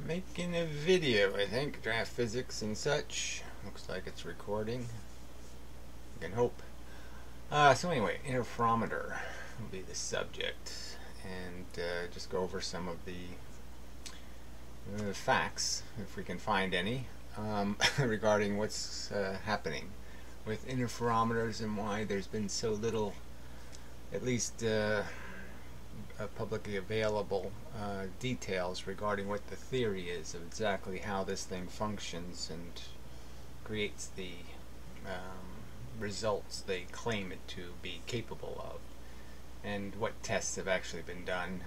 Making a video, I think. Draft physics and such. Looks like it's recording. I can hope. So anyway, interferometer will be the subject, and just go over some of the facts, if we can find any, regarding what's happening with interferometers and why there's been so little, at least publicly available details regarding what the theory is of exactly how this thing functions and creates the results they claim it to be capable of, and what tests have actually been done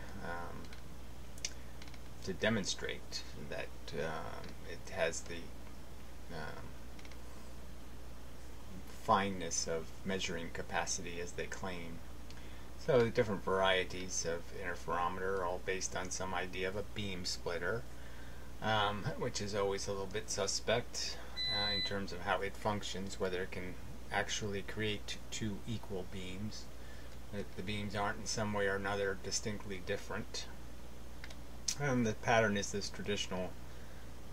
to demonstrate that it has the fineness of measuring capacity as they claim. So the different varieties of interferometer are all based on some idea of a beam splitter, which is always a little bit suspect in terms of how it functions, whether it can actually create two equal beams, that the beams aren't in some way or another distinctly different. The pattern is this traditional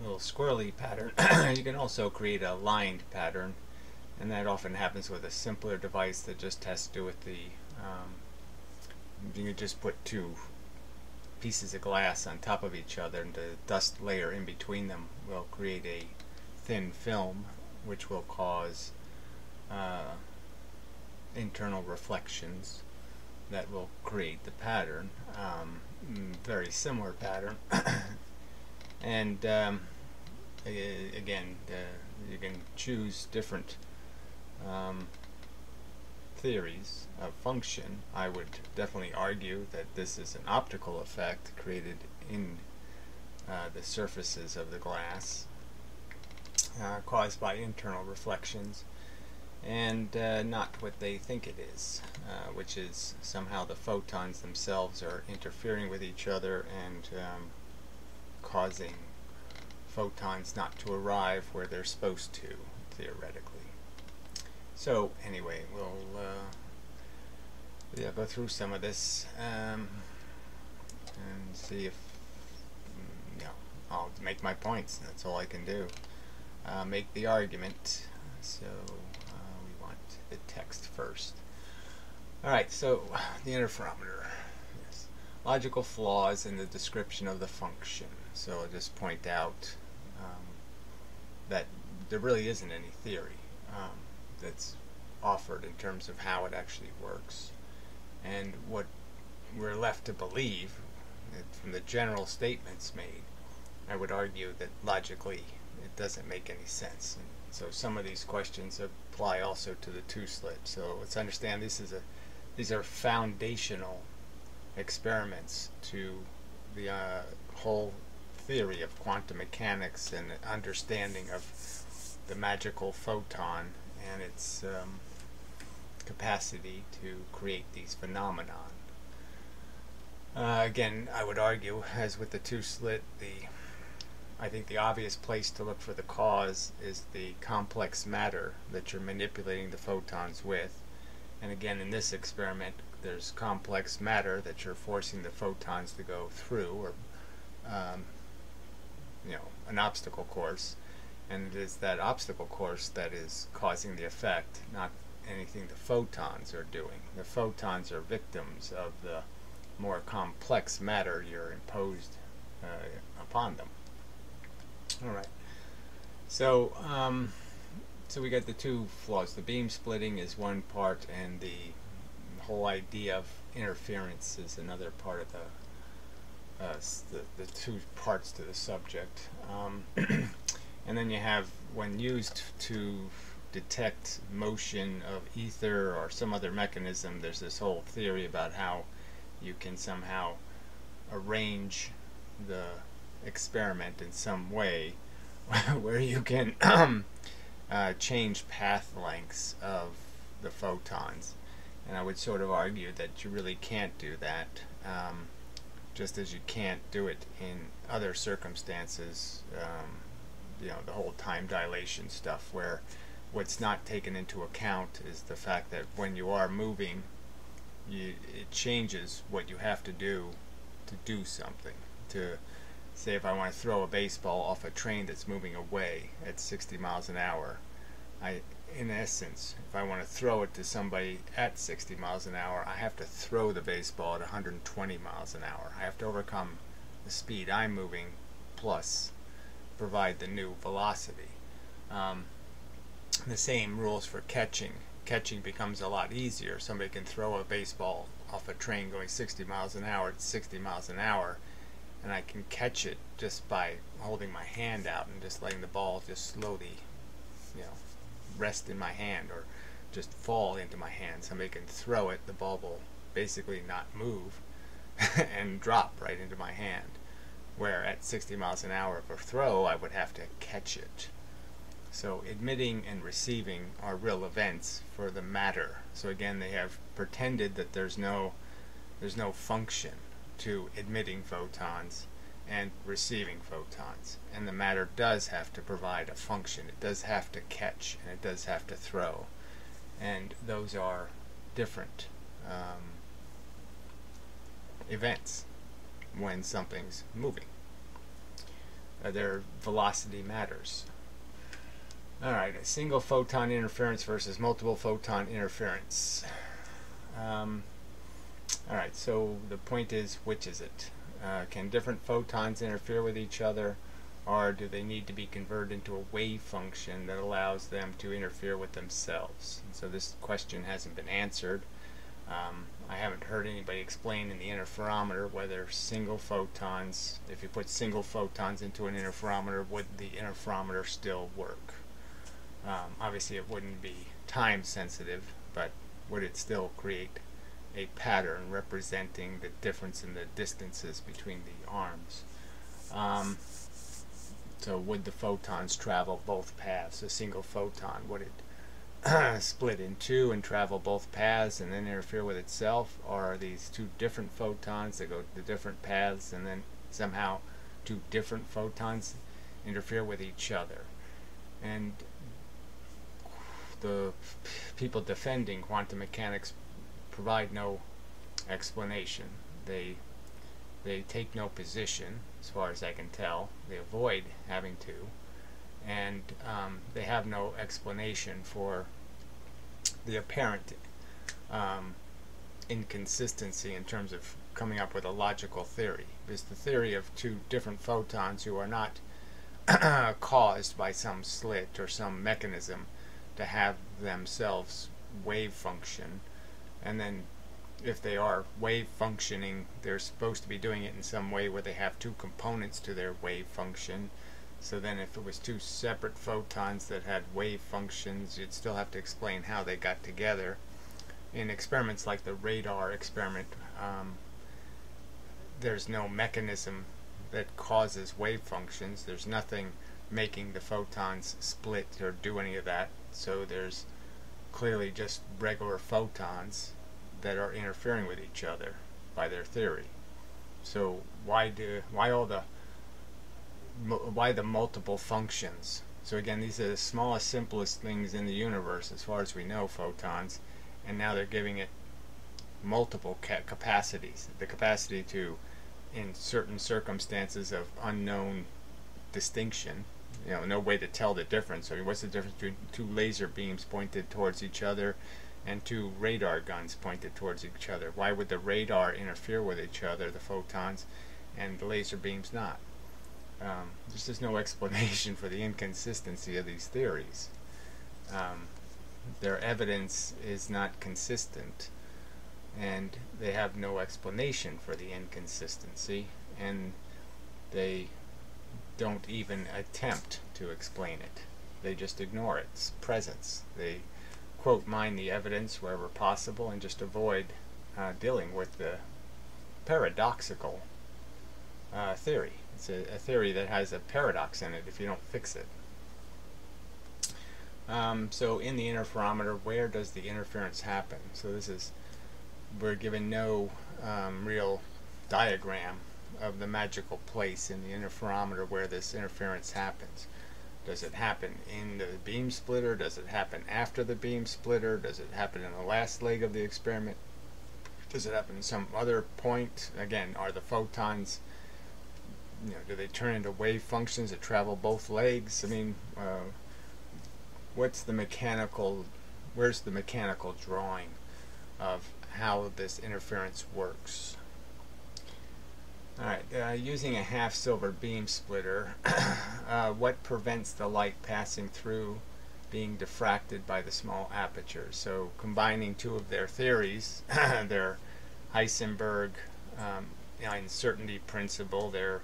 little squirrely pattern. You can also create a lined pattern, and that often happens with a simpler device that just has to do with the you can just put two pieces of glass on top of each other, and the dust layer in between them will create a thin film, which will cause internal reflections that will create the pattern. Very similar pattern. And again, you can choose different theories of function. I would definitely argue that this is an optical effect created in the surfaces of the glass, caused by internal reflections, and not what they think it is, which is somehow the photons themselves are interfering with each other and causing photons not to arrive where they're supposed to, theoretically. So anyway, we'll go through some of this and see if I'll make my points. That's all I can do. Make the argument. So we want the text first. Alright, so the interferometer. Yes. Logical flaws in the description of the function. So I'll just point out that there really isn't any theory that's offered in terms of how it actually works, and what we're left to believe from the general statements made. I would argue that logically it doesn't make any sense, and so some of these questions apply also to the two-slit. So let's understand these are foundational experiments to the whole theory of quantum mechanics and understanding of the magical photon and its capacity to create these phenomena. Again, I would argue, as with the two-slit, I think the obvious place to look for the cause is the complex matter that you're manipulating the photons with. And again, in this experiment, there's complex matter that you're forcing the photons to go through, or an obstacle course. And it is that obstacle course that is causing the effect, not anything the photons are doing. The photons are victims of the more complex matter you're imposed upon them. Alright, so so we got the two flaws. The beam splitting is one part, and the whole idea of interference is another part of the two parts to the subject. And then you have, when used to detect motion of ether or some other mechanism, there's this whole theory about how you can somehow arrange the experiment in some way where you can change path lengths of the photons. And I would sort of argue that you really can't do that, just as you can't do it in other circumstances. The whole time dilation stuff, where what's not taken into account is the fact that when you are moving, it changes what you have to do something, to say if I want to throw a baseball off a train that's moving away at 60 miles an hour, in essence, if I want to throw it to somebody at 60 miles an hour, I have to throw the baseball at 120 miles an hour. I have to overcome the speed I'm moving plus provide the new velocity. The same rules for catching. Catching becomes a lot easier. Somebody can throw a baseball off a train going 60 miles an hour at 60 miles an hour, and I can catch it just by holding my hand out and just letting the ball just slowly, rest in my hand or just fall into my hand. Somebody can throw it, the ball will basically not move and drop right into my hand. Where at 60 miles an hour for throw, I would have to catch it. So emitting and receiving are real events for the matter. So again, they have pretended that there's no function to emitting photons and receiving photons, and the matter does have to provide a function. It does have to catch, and it does have to throw, and those are different events when something's moving. Their velocity matters. Alright, a single photon interference versus multiple photon interference. Alright, so the point is, which is it? Can different photons interfere with each other, or do they need to be converted into a wave function that allows them to interfere with themselves? And so this question hasn't been answered. I haven't heard anybody explain in the interferometer whether single photons, if you put single photons into an interferometer, would the interferometer still work? Obviously it wouldn't be time sensitive, but would it still create a pattern representing the difference in the distances between the arms? So would the photons travel both paths? A single photon, would it split in two and travel both paths and then interfere with itself? Or are these two different photons that go to different paths and then somehow two different photons interfere with each other? And the people defending quantum mechanics provide no explanation. They take no position, as far as I can tell. They avoid having to, and they have no explanation for the apparent inconsistency in terms of coming up with a logical theory. Because the theory of two different photons who are not caused by some slit or some mechanism to have themselves wave function, and then if they are wave functioning, they're supposed to be doing it in some way where they have two components to their wave function. So then if it was two separate photons that had wave functions, you'd still have to explain how they got together. In experiments like the radar experiment, there's no mechanism that causes wave functions. There's nothing making the photons split or do any of that. So there's clearly just regular photons that are interfering with each other by their theory. So why the multiple functions? So again, these are the smallest, simplest things in the universe as far as we know, photons, and now they're giving it multiple capacities. The capacity to, in certain circumstances of unknown distinction, no way to tell the difference. I mean, what's the difference between two laser beams pointed towards each other and two radar guns pointed towards each other? Why would the radar interfere with each other, the photons, and the laser beams not? There's just no explanation for the inconsistency of these theories. Their evidence is not consistent, and they have no explanation for the inconsistency, and they don't even attempt to explain it. They just ignore its presence. They quote mine the evidence wherever possible and just avoid dealing with the paradoxical theory. It's a theory that has a paradox in it if you don't fix it. So in the interferometer, where does the interference happen? So we're given no real diagram of the magical place in the interferometer where this interference happens. Does it happen in the beam splitter? Does it happen after the beam splitter? Does it happen in the last leg of the experiment? Does it happen in some other point? Again, are the photons do they turn into wave functions that travel both legs? I mean, where's the mechanical drawing of how this interference works? Alright, using a half silver beam splitter, what prevents the light passing through being diffracted by the small apertures? So combining two of their theories, their Heisenberg uncertainty principle, their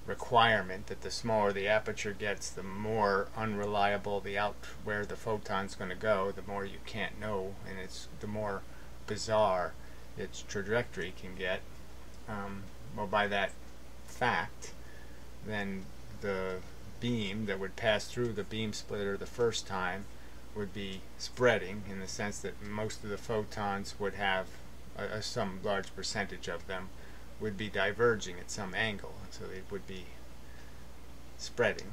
requirement that the smaller the aperture gets, the more unreliable where the photon's going to go, the more you can't know, and the more bizarre its trajectory can get. Well, by that fact, then the beam that would pass through the beam splitter the first time would be spreading, in the sense that most of the photons would have some large percentage of them would be diverging at some angle, so they would be spreading.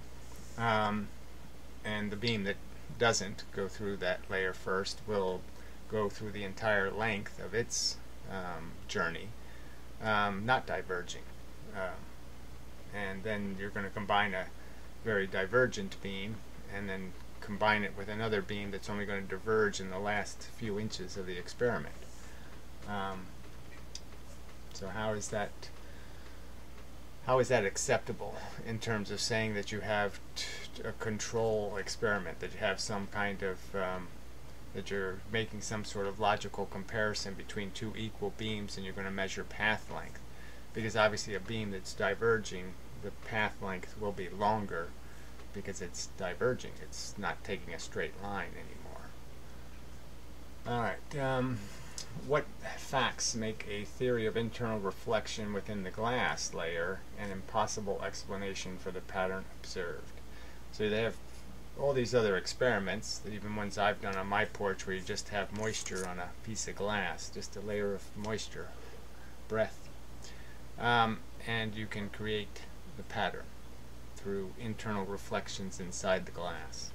And the beam that doesn't go through that layer first will go through the entire length of its journey, not diverging. And then you're going to combine a very divergent beam and then combine it with another beam that's only going to diverge in the last few inches of the experiment. So how is that acceptable in terms of saying that you have a control experiment, that you have some kind of that you're making some sort of logical comparison between two equal beams and you're going to measure path length? Because obviously a beam that's diverging, the path length will be longer because it's diverging. It's not taking a straight line anymore. Alright, what facts make a theory of internal reflection within the glass layer an impossible explanation for the pattern observed? So they have all these other experiments, even ones I've done on my porch, where you just have moisture on a piece of glass, just a layer of moisture, breath. And you can create the pattern through internal reflections inside the glass.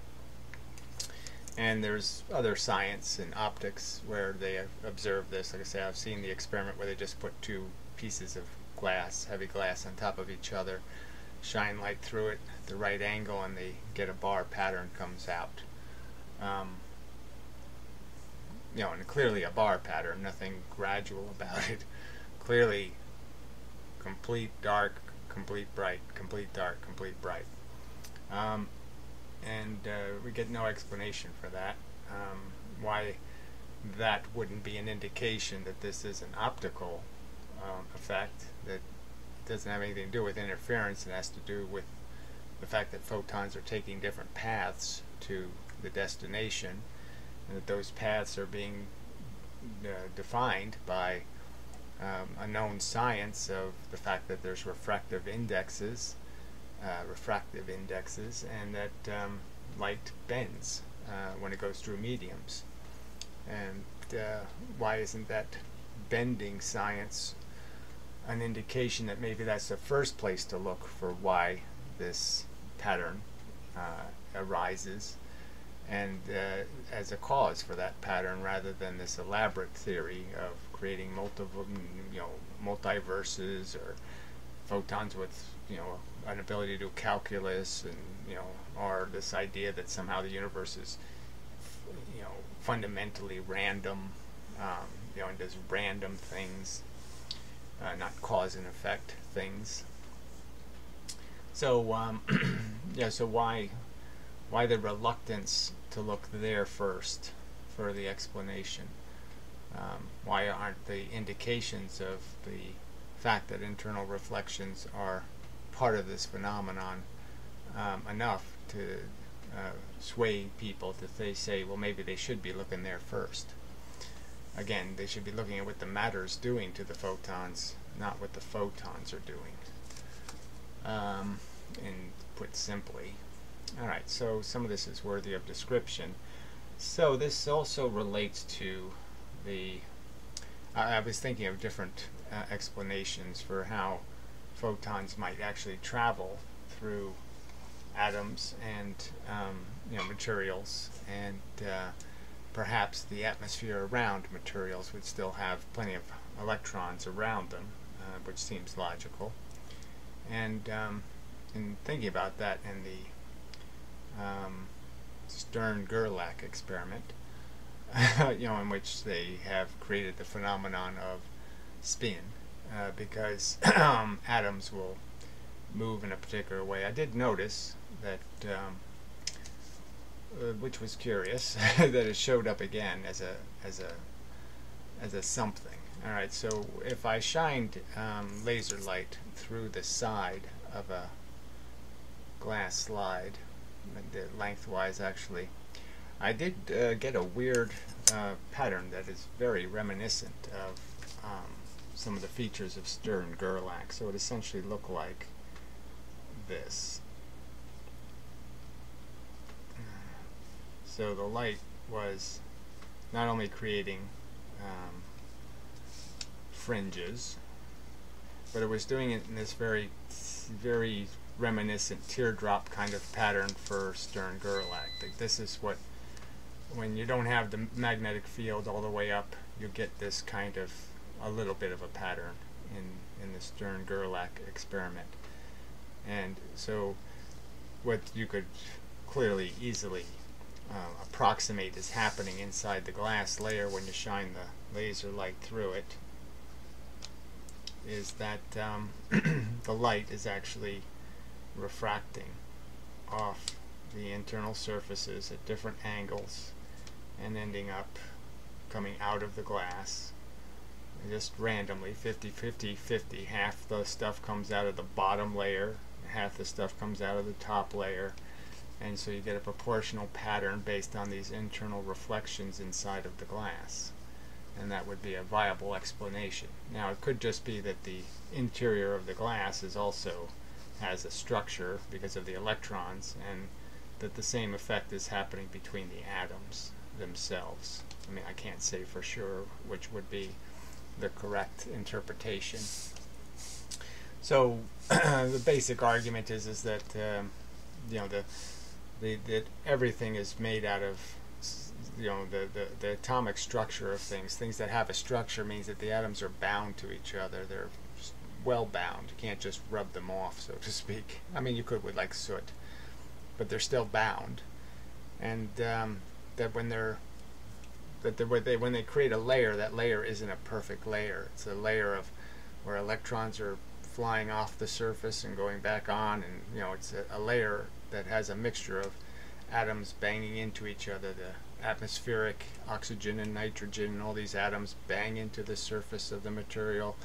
And there's other science in optics where they have observed this. Like I say, I've seen the experiment where they just put two pieces of glass, heavy glass, on top of each other, shine light through it at the right angle, and they get a bar pattern comes out. And clearly a bar pattern, nothing gradual about it. Clearly complete dark, complete bright, complete dark, complete bright. And we get no explanation for that. Why that wouldn't be an indication that this is an optical effect, that doesn't have anything to do with interference. It has to do with the fact that photons are taking different paths to the destination, and that those paths are being defined by a known science of the fact that there's refractive indexes, and that light bends when it goes through mediums. And why isn't that bending science an indication that maybe that's the first place to look for why this pattern arises, and as a cause for that pattern, rather than this elaborate theory of creating multiverses, or photons with an ability to do calculus, and or this idea that somehow the universe is fundamentally random, and does random things, not cause and effect things. So so why the reluctance to look there first for the explanation? Why aren't the indications of the fact that internal reflections are part of this phenomenon enough to sway people to say, well, maybe they should be looking there first? Again, they should be looking at what the matter is doing to the photons, not what the photons are doing. And put simply. Alright, so some of this is worthy of description. So this also relates to I was thinking of different explanations for how photons might actually travel through atoms and materials, and perhaps the atmosphere around materials would still have plenty of electrons around them, which seems logical. And in thinking about that in the Stern-Gerlach experiment, in which they have created the phenomenon of spin, because atoms will move in a particular way. I did notice that, which was curious, that it showed up again as a something. All right, so if I shined laser light through the side of a glass slide, lengthwise actually, I did get a weird pattern that is very reminiscent of some of the features of Stern-Gerlach. So it essentially looked like this. So the light was not only creating fringes, but it was doing it in this very reminiscent teardrop kind of pattern for Stern-Gerlach. This is what, when you don't have the magnetic field all the way up, you get this kind of a little bit of a pattern in the Stern-Gerlach experiment. And so what you could clearly easily approximate is happening inside the glass layer when you shine the laser light through it is that the light is actually refracting off the internal surfaces at different angles and ending up coming out of the glass just randomly, 50-50-50. Half the stuff comes out of the bottom layer, half the stuff comes out of the top layer, and so you get a proportional pattern based on these internal reflections inside of the glass. And that would be a viable explanation. Now it could just be that the interior of the glass is also has a structure because of the electrons, and that the same effect is happening between the atoms themselves. I mean, I can't say for sure which would be the correct interpretation. So the basic argument is that that everything is made out of the atomic structure of things. Things that have a structure means that the atoms are bound to each other. They're well bound. You can't just rub them off, so to speak. I mean, you could with like soot, but they're still bound. And that when they create a layer, that layer isn't a perfect layer. It's a layer of where electrons are flying off the surface and going back on, and it's a layer that has a mixture of atoms banging into each other. The atmospheric oxygen and nitrogen and all these atoms bang into the surface of the material.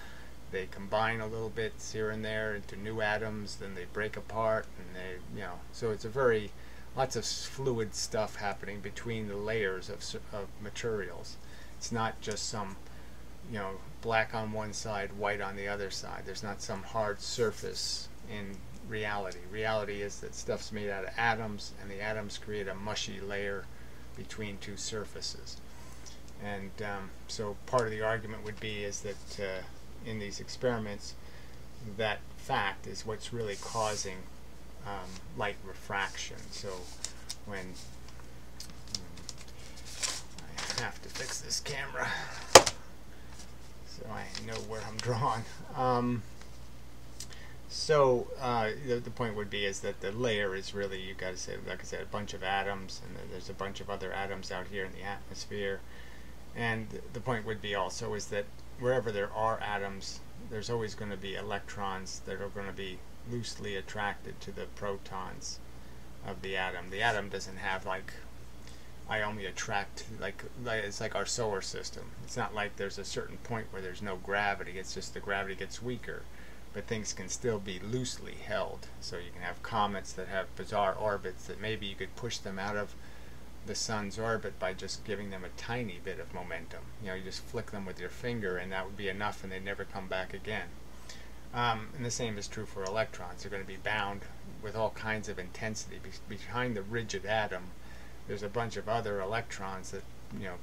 They combine a little bit here and there into new atoms, then they break apart, and they, so it's a lots of fluid stuff happening between the layers of materials. It's not just some, black on one side, white on the other side. There's not some hard surface in reality. Reality is that stuff's made out of atoms, and the atoms create a mushy layer between two surfaces. And so part of the argument would be is that in these experiments, that fact is what's really causing light refraction. So when I have to fix this camera so I know where I'm drawn. The point would be is that the layer is really, you got to say, like I said, a bunch of atoms, and there's a bunch of other atoms out here in the atmosphere. And the point would be also is that wherever there are atoms, there's always going to be electrons that are going to be loosely attracted to the protons of the atom. The atom doesn't have like, I only attract, like it's like our solar system. It's not like there's a certain point where there's no gravity. It's just the gravity gets weaker, but things can still be loosely held. So you can have comets that have bizarre orbits that maybe you could push them out of the sun's orbit by just giving them a tiny bit of momentum. You just flick them with your finger, and that would be enough, and they'd never come back again. And the same is true for electrons. They're going to be bound with all kinds of intensity. Behind the rigid atom, there's a bunch of other electrons that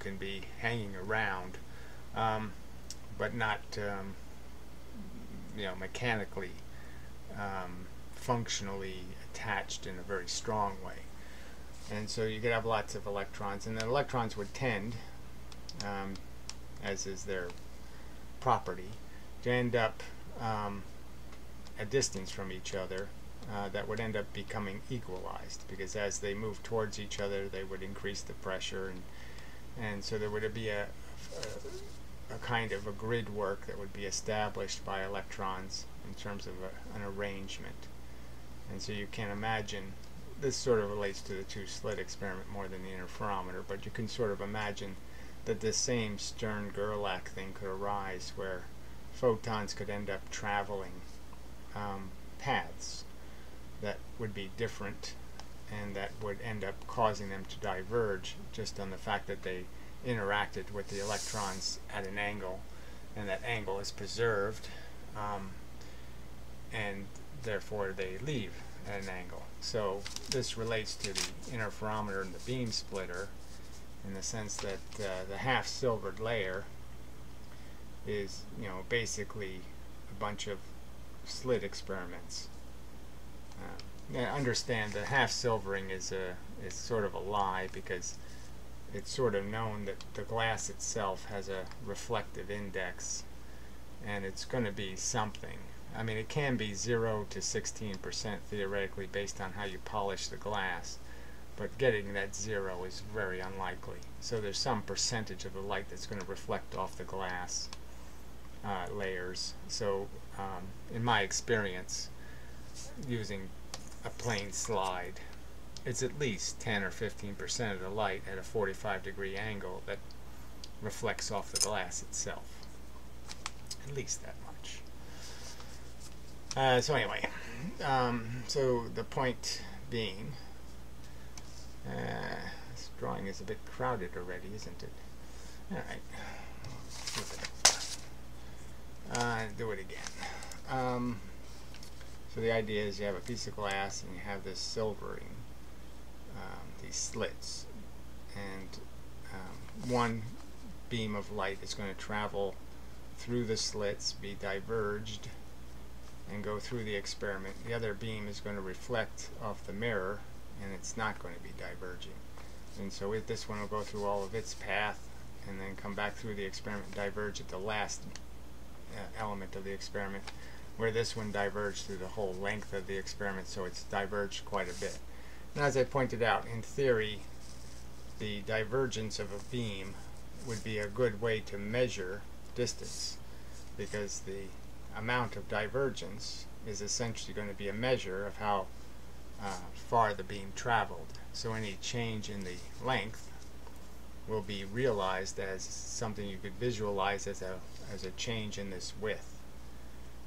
can be hanging around, but not mechanically, functionally attached in a very strong way. And so you could have lots of electrons, and the electrons would tend, as is their property, to end up a distance from each other that would end up becoming equalized, because as they move towards each other they would increase the pressure, and so there would be a kind of a grid work that would be established by electrons in terms of an arrangement. And so you can imagine, this sort of relates to the two-slit experiment more than the interferometer, but you can sort of imagine that this same Stern-Gerlach thing could arise, where photons could end up traveling paths that would be different, and that would end up causing them to diverge just on the fact that they interacted with the electrons at an angle, and that angle is preserved, and therefore they leave at an angle. So this relates to the interferometer and the beam splitter, in the sense that the half-silvered layer is, basically a bunch of slit experiments. Now understand that half-silvering is sort of a lie, because it's sort of known that the glass itself has a reflective index, and it's going to be something. I mean, it can be 0 to 16% theoretically based on how you polish the glass, but getting that 0 is very unlikely. So there's some percentage of the light that's going to reflect off the glass layers. So in my experience, using a plain slide, it's at least 10 or 15% of the light at a 45-degree angle that reflects off the glass itself. At least that much. So anyway, so the point being, this drawing is a bit crowded already, isn't it? Alright, do it again. So the idea is you have a piece of glass and you have this silvering, these slits, and one beam of light is going to travel through the slits, be diverged, and go through the experiment. The other beam is going to reflect off the mirror, and it's not going to be diverging. And so this one will go through all of its path and then come back through the experiment, diverge at the last element of the experiment, where this one diverged through the whole length of the experiment, so it's diverged quite a bit. And as I pointed out, in theory, the divergence of a beam would be a good way to measure distance, because the amount of divergence is essentially going to be a measure of how far the beam traveled. So any change in the length will be realized as something you could visualize as a change in this width.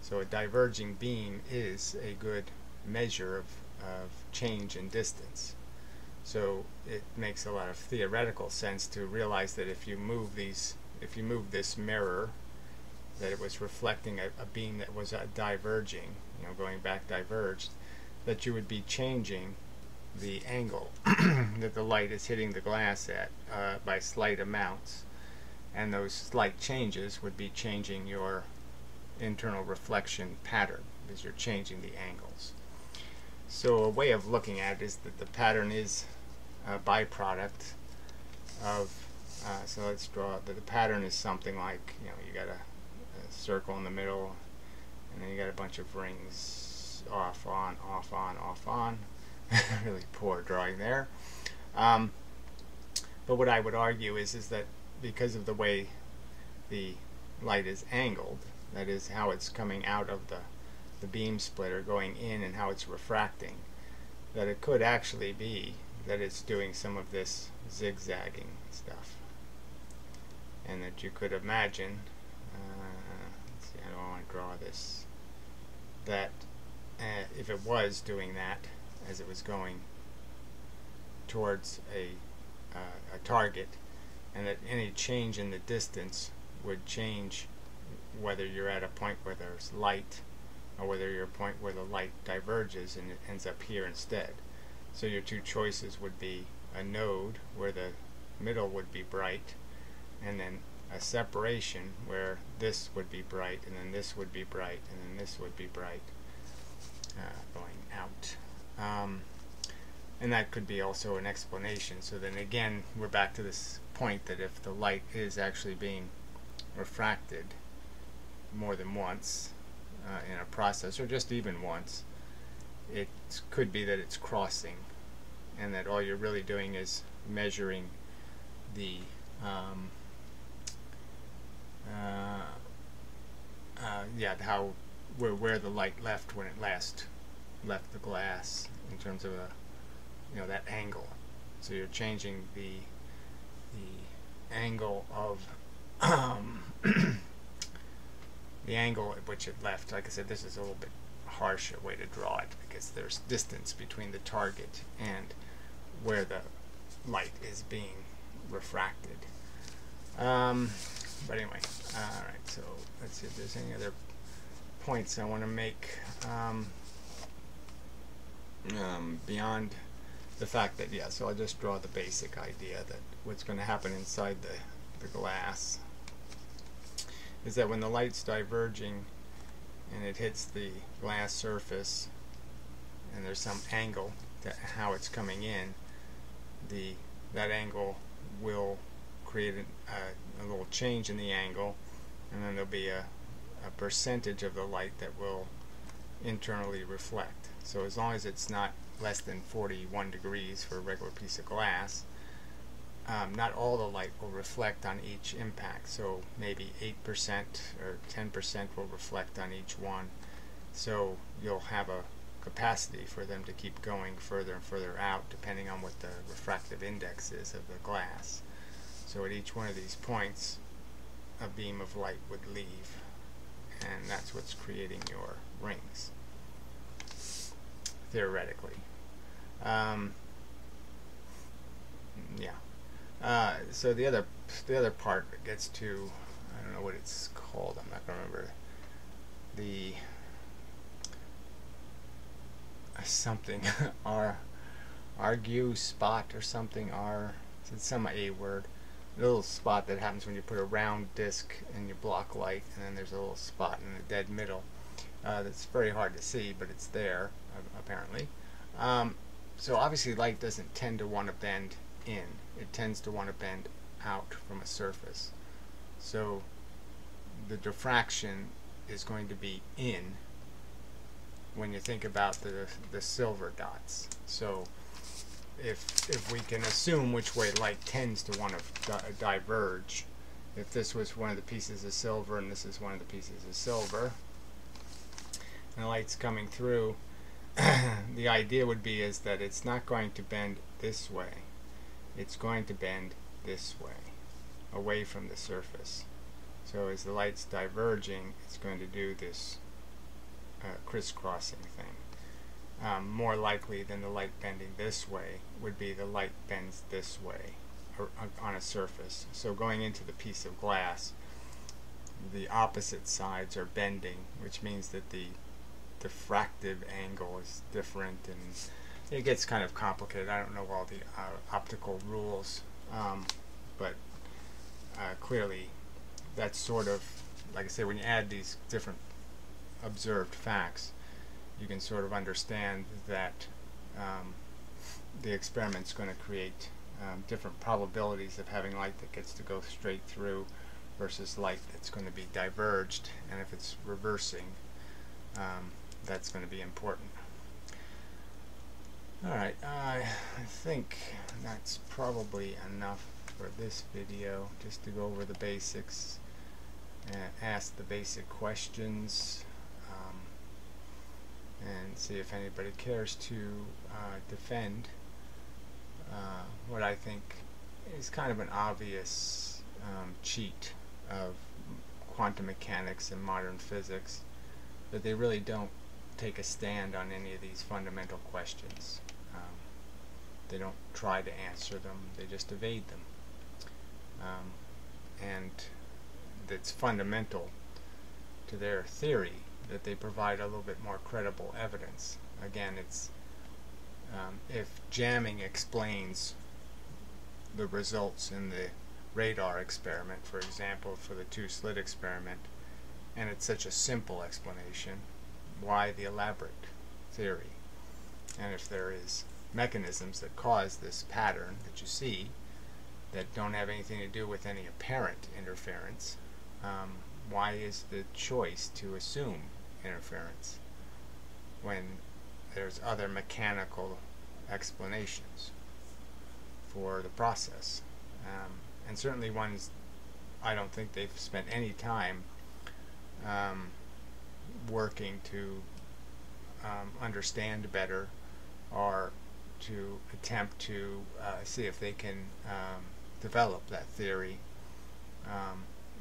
So a diverging beam is a good measure of change in distance. So it makes a lot of theoretical sense to realize that if you move this mirror, that it was reflecting a beam that was diverging, going back diverged, that you would be changing the angle that the light is hitting the glass at by slight amounts, and those slight changes would be changing your internal reflection pattern, because you're changing the angles. So a way of looking at it is that the pattern is a byproduct of, so let's draw that the pattern is something like, you got a circle in the middle, and then you got a bunch of rings, off, on, off, on, off, on. Really poor drawing there. But what I would argue is that because of the way the light is angled, that is how it's coming out of the beam splitter going in and how it's refracting, that it could actually be that it's doing some of this zigzagging stuff, and that you could imagine, let's see, I don't want to draw this, that if it was doing that as it was going towards a target, and that any change in the distance would change whether you're at a point where there's light or whether you're at a point where the light diverges and it ends up here instead. So your two choices would be a node where the middle would be bright, and then a separation where this would be bright, and then this would be bright, and then this would be bright, going out. And that could be also an explanation. So then again, we're back to this point that if the light is actually being refracted more than once, in a process, or just even once, it could be that it's crossing, and that all you're really doing is measuring the where the light left when it last left the glass in terms of that angle. So you're changing the angle of the angle at which it left. Like I said, this is a little bit harsher way to draw it because there's distance between the target and where the light is being refracted. But anyway, alright, so let's see if there's any other points I want to make beyond the fact that, so I'll just draw the basic idea that what's going to happen inside the glass is that when the light's diverging and it hits the glass surface and there's some angle to how it's coming in, that angle will create a little change in the angle, and then there'll be a percentage of the light that will internally reflect. So as long as it's not less than 41 degrees for a regular piece of glass, not all the light will reflect on each impact. So maybe 8% or 10% will reflect on each one. So you'll have a capacity for them to keep going further and further out depending on what the refractive index is of the glass. So at each one of these points a beam of light would leave, and that's what's creating your rings, theoretically. So the other part that gets to, I don't know what it's called, I'm not going to remember, the something argue spot or something, it's some A word, a little spot that happens when you put a round disc in your block light, and then there's a little spot in the dead middle that's very hard to see, but it's there apparently. So obviously light doesn't tend to want to bend in, it tends to want to bend out from a surface. So the diffraction is going to be in when you think about the silver dots. So if we can assume which way light tends to want to diverge, if this was one of the pieces of silver and this is one of the pieces of silver, and the light's coming through, the idea would be is that it's not going to bend this way, it's going to bend this way, away from the surface. So as the light's diverging, it's going to do this crisscrossing thing. More likely than the light bending this way would be the light bends this way on a surface. So going into the piece of glass, the opposite sides are bending, which means that the diffractive angle is different, and it gets kind of complicated. I don't know all the optical rules, but clearly that's sort of, like I say, when you add these different observed facts, you can sort of understand that the experiment's going to create different probabilities of having light that gets to go straight through versus light that's going to be diverged, and if it's reversing, that's going to be important. Alright, I think that's probably enough for this video, just to go over the basics and ask the basic questions, and see if anybody cares to defend what I think is kind of an obvious cheat of quantum mechanics and modern physics, that they really don't take a stand on any of these fundamental questions. They don't try to answer them, they just evade them. And it's fundamental to their theory that they provide a little bit more credible evidence. Again, it's if jamming explains the results in the radar experiment, for example, for the two-slit experiment, and it's such a simple explanation, why the elaborate theory? And if there is mechanisms that cause this pattern that you see that don't have anything to do with any apparent interference, why is the choice to assume interference when there's other mechanical explanations for the process. And certainly ones I don't think they've spent any time working to understand better, or to attempt to see if they can develop that theory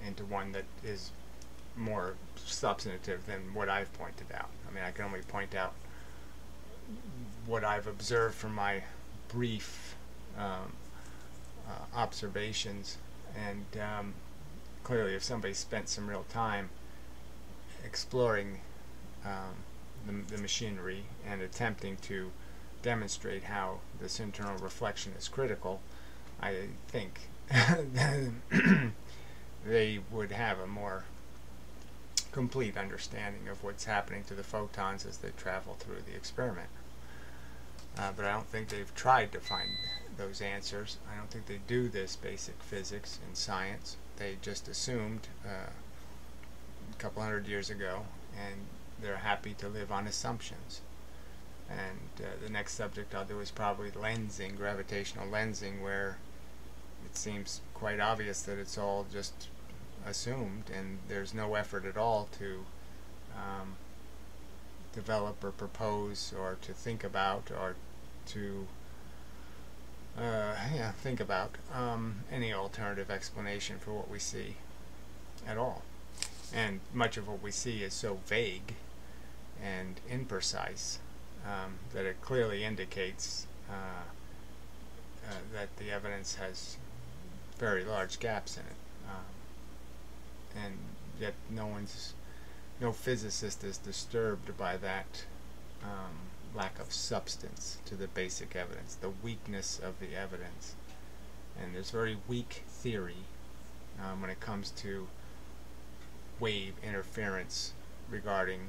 into one that is more substantive than what I've pointed out. I mean, I can only point out what I've observed from my brief observations, and clearly if somebody spent some real time exploring the machinery and attempting to demonstrate how this internal reflection is critical, I think they would have a more complete understanding of what's happening to the photons as they travel through the experiment. But I don't think they've tried to find those answers. I don't think they do this basic physics in science. They just assumed a couple hundred years ago, and they're happy to live on assumptions. And the next subject I'll do is probably lensing, gravitational lensing, where it seems quite obvious that it's all just assumed, and there's no effort at all to develop or propose or to think about or to think about any alternative explanation for what we see at all. And much of what we see is so vague and imprecise that it clearly indicates that the evidence has very large gaps in it. And yet no physicist is disturbed by that lack of substance to the basic evidence, the weakness of the evidence. And there's very weak theory when it comes to wave interference regarding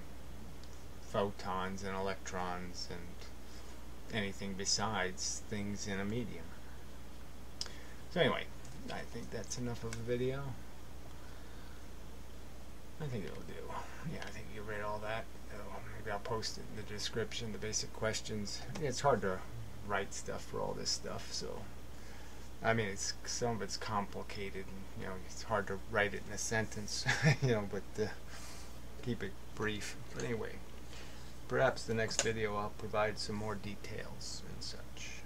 photons and electrons and anything besides things in a medium. So anyway, I think that's enough of a video. I think it'll do. Yeah, I think you read all that. Maybe I'll post it in the description, the basic questions. Yeah, it's hard to write stuff for all this stuff, so I mean, some of it's complicated, and it's hard to write it in a sentence, but keep it brief. But anyway, perhaps the next video I'll provide some more details and such.